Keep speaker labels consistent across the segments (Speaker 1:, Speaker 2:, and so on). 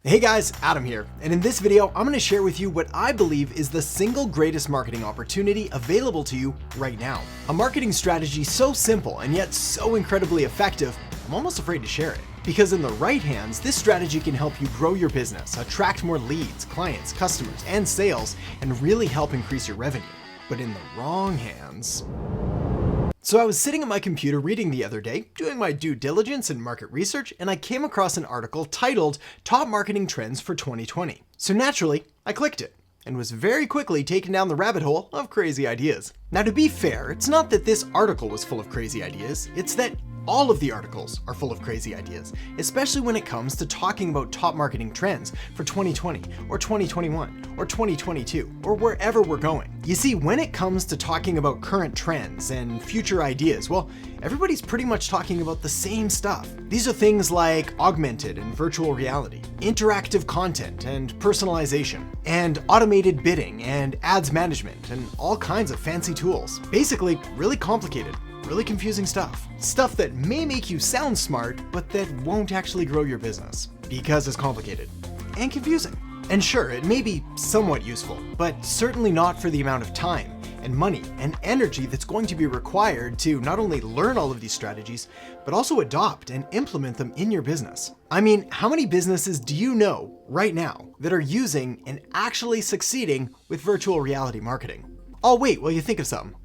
Speaker 1: Hey guys, Adam here, and in this video, I'm going to share with you what I believe is the single greatest marketing opportunity available to you right now. A marketing strategy so simple and yet so incredibly effective, I'm almost afraid to share it. Because in the right hands, this strategy can help you grow your business, attract more leads, clients, customers, and sales, and really help increase your revenue. But in the wrong hands... So I was sitting at my computer reading the other day, doing my due diligence and market research, and I came across an article titled Top Marketing Trends for 2020. So naturally, I clicked it, and was very quickly taken down the rabbit hole of crazy ideas. Now to be fair, it's not that this article was full of crazy ideas, it's that all of the articles are full of crazy ideas, especially when it comes to talking about top marketing trends for 2020 or 2021 or 2022 or wherever we're going. You see, when it comes to talking about current trends and future ideas, well, everybody's pretty much talking about the same stuff. These are things like augmented and virtual reality, interactive content and personalization, and automated bidding and ads management and all kinds of fancy tools. Basically, really complicated, really confusing stuff. Stuff that may make you sound smart, but that won't actually grow your business because it's complicated and confusing. And sure, it may be somewhat useful, but certainly not for the amount of time and money and energy that's going to be required to not only learn all of these strategies, but also adopt and implement them in your business. I mean, how many businesses do you know right now that are using and actually succeeding with virtual reality marketing? I'll wait while you think of some.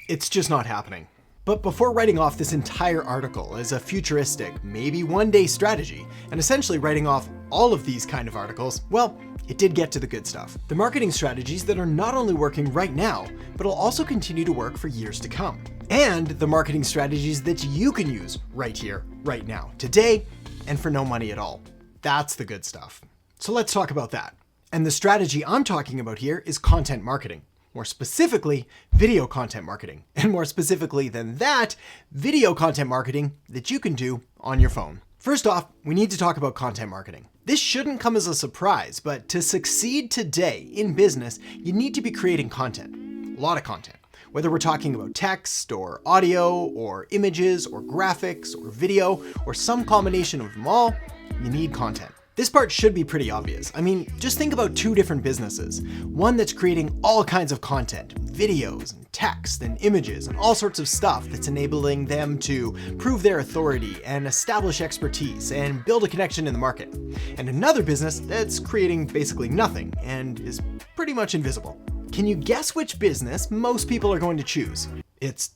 Speaker 1: It's just not happening. But before writing off this entire article as a futuristic, maybe one day strategy, and essentially writing off all of these kind of articles, well, it did get to the good stuff. The marketing strategies that are not only working right now, but will also continue to work for years to come. And the marketing strategies that you can use right here, right now, today, and for no money at all. That's the good stuff. So let's talk about that. And the strategy I'm talking about here is content marketing. More specifically, video content marketing. And more specifically than that, video content marketing that you can do on your phone. First off, we need to talk about content marketing. This shouldn't come as a surprise, but to succeed today in business, you need to be creating content. A lot of content. Whether we're talking about text or audio or images or graphics or video or some combination of them all, you need content. This part should be pretty obvious. I mean, just think about two different businesses. One that's creating all kinds of content, videos and text and images and all sorts of stuff that's enabling them to prove their authority and establish expertise and build a connection in the market. And another business that's creating basically nothing and is pretty much invisible. Can you guess which business most people are going to choose? It's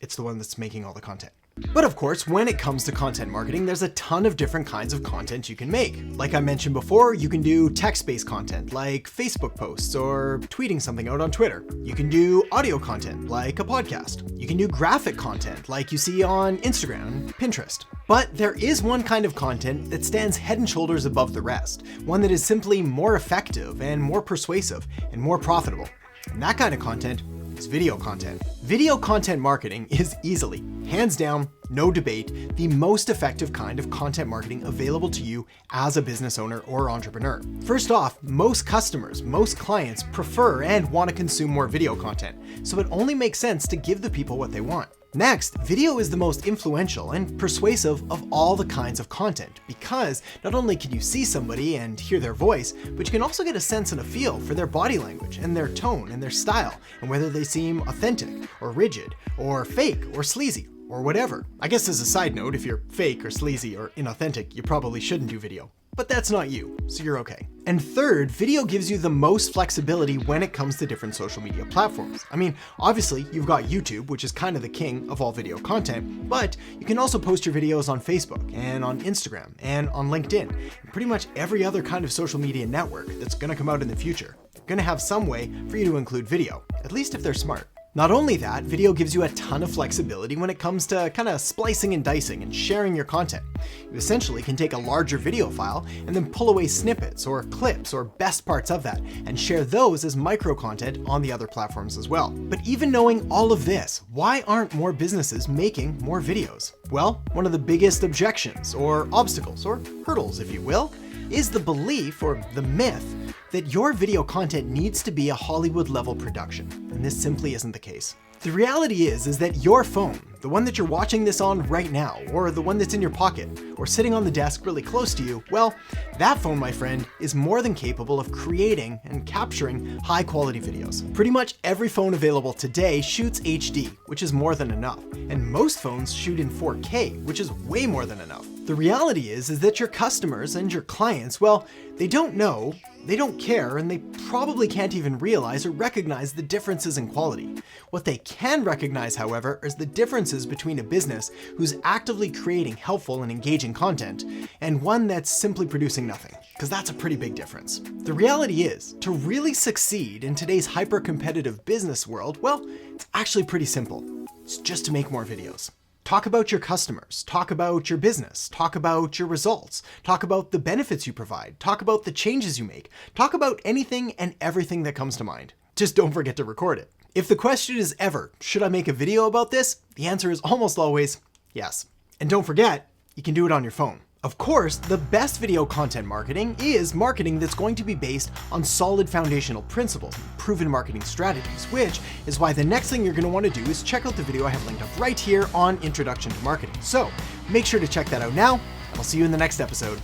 Speaker 1: the one that's making all the content. But of course, when it comes to content marketing, there's a ton of different kinds of content you can make. Like I mentioned before, you can do text-based content like Facebook posts or tweeting something out on Twitter. You can do audio content like a podcast. You can do graphic content like you see on Instagram and Pinterest. But there is one kind of content that stands head and shoulders above the rest, one that is simply more effective and more persuasive and more profitable. And that kind of content is video content. Video content marketing is easily, hands down, no debate, the most effective kind of content marketing available to you as a business owner or entrepreneur. First off, most customers, most clients prefer and want to consume more video content, so it only makes sense to give the people what they want. Next, video is the most influential and persuasive of all the kinds of content because not only can you see somebody and hear their voice, but you can also get a sense and a feel for their body language and their tone and their style and whether they seem authentic or rigid or fake or sleazy or whatever. I guess as a side note, if you're fake or sleazy or inauthentic, you probably shouldn't do video. But that's not you, so you're okay. And third, video gives you the most flexibility when it comes to different social media platforms. I mean, obviously you've got YouTube, which is kind of the king of all video content, but you can also post your videos on Facebook and on Instagram and on LinkedIn, and pretty much every other kind of social media network that's gonna come out in the future. They're gonna have some way for you to include video, at least if they're smart. Not only that, video gives you a ton of flexibility when it comes to kind of splicing and dicing and sharing your content. You essentially can take a larger video file and then pull away snippets or clips or best parts of that and share those as micro content on the other platforms as well. But even knowing all of this, why aren't more businesses making more videos? Well, one of the biggest objections or obstacles or hurdles, if you will, is the belief or the myth that your video content needs to be a Hollywood level production, and this simply isn't the case. The reality is that your phone, the one that you're watching this on right now, or the one that's in your pocket, or sitting on the desk really close to you, well, that phone, my friend, is more than capable of creating and capturing high quality videos. Pretty much every phone available today shoots HD, which is more than enough. And most phones shoot in 4K, which is way more than enough. The reality is that your customers and your clients, well, they don't know, they don't care, and they probably can't even realize or recognize the differences in quality. What they can recognize, however, is the differences between a business who's actively creating helpful and engaging content and one that's simply producing nothing, because that's a pretty big difference. The reality is, to really succeed in today's hyper-competitive business world, well, it's actually pretty simple. It's just to make more videos. Talk about your customers, talk about your business, talk about your results, talk about the benefits you provide, talk about the changes you make, talk about anything and everything that comes to mind. Just don't forget to record it. If the question is ever, should I make a video about this? The answer is almost always yes. And don't forget, you can do it on your phone. Of course, the best video content marketing is marketing that's going to be based on solid foundational principles, proven marketing strategies, which is why the next thing you're going to want to do is check out the video I have linked up right here on Introduction to Marketing. So make sure to check that out now, and I'll see you in the next episode.